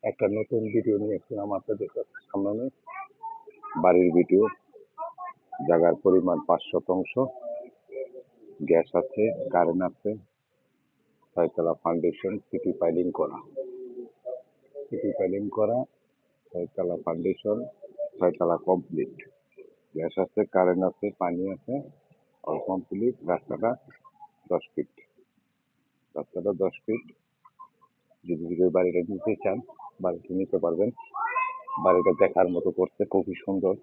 একটা নতুন ভিডিও নিয়ে আসলাম আপনাদের সামনে। বাড়ির ভিডিও। জায়গার পরিমাণ 5 শতাংশ, গ্যাস আছে, কারেন্ট আছে, 6 তলা ফাউন্ডেশন, সিটি পাইলিং করা, 6 তলা ফাউন্ডেশন, 6 তলা কমপ্লিট, গ্যাস আছে, কারেন্ট আছে, পানি আছে, অল কমপ্লিট। রাস্তাটা 10 ফিট, যদি বাড়িটা নিতে চান বাড়িটা নিতে পারবেন। বাড়িটা দেখার মতো করতে খুবই সুন্দর।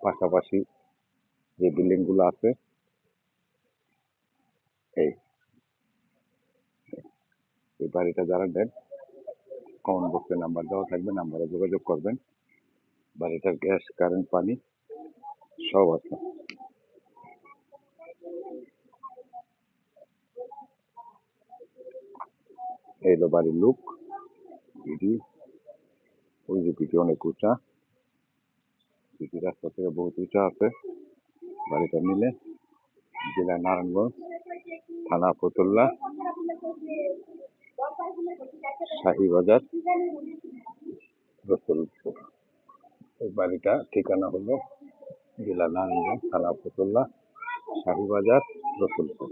পাশাপাশি যে বিল্ডিং গুলো আছে এই বাড়িটা যারা নেন কমেন্ট বক্সে নাম্বার দেওয়া থাকবে, নাম্বারে যোগাযোগ করবেন। বাড়িটার গ্যাস, কারেন্ট, পানি সব আছে। এই হলো বাড়ির লুক। ওই যে পিঠে অনেক উঁচা, পিঠে রাস্তা থেকে বহুত উঁচা আছে। বাড়িটা নিলে জেলা নারায়ণগঞ্জ, থানা ফতুল্লা, শাহীবাজার, রসুলপুর। এই বাড়িটা ঠিকানা হলো জেলা নারায়ণগঞ্জ, থানা ফতুল্লা, শাহীবাজার, রসুলপুর।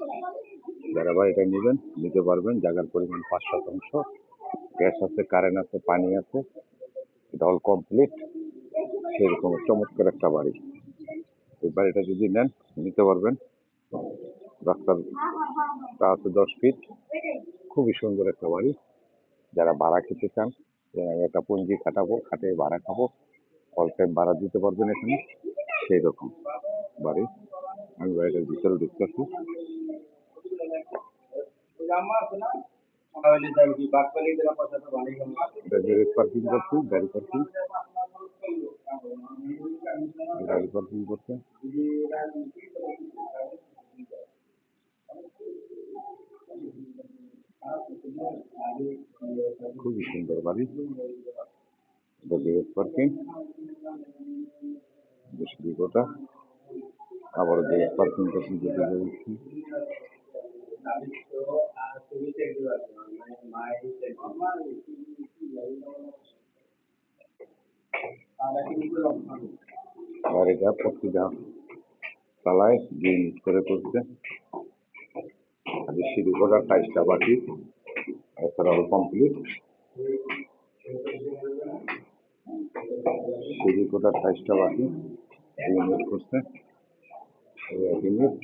যারা বাড়িটা নেবেন নিতে পারবেন। জায়গার পরিমাণ 5 শতাংশ, গ্যাস আছে, কারেন্ট আছে, পানি আছে, এটা অল কমপ্লিট। সেরকম চমৎকার একটা বাড়ি। এই বাড়িটা যদি নেন নিতে পারবেন। রাস্তাটা আছে 10 ফিট, খুবই সুন্দর একটা বাড়ি। যারা ভাড়া খেতে চান, একটা পুঁজি খাটে ভাড়া খাবো, অল টাইম ভাড়া দিতে পারবেন এখানে, সেই রকম বাড়ি। আমি বাড়িটার ভিতরে ঢুকতেছি। পার্কিং করছি, গাড়ি পার্কিং করতে খুবই সুন্দর বাড়ি। পার্কিং বেশি গোটা, আবার পার্কিং করতে যেতে যাচ্ছি। বাড়িটা প্রতিটা তলায় 2 ইউনিট করে করছে। সিঁড়ি করা 28টা বাকি, এছাড়া কমপ্লিট। সিঁড়ি করা 28টা বাকি, 2 ইউনিট করছে, 1 ইউনিট।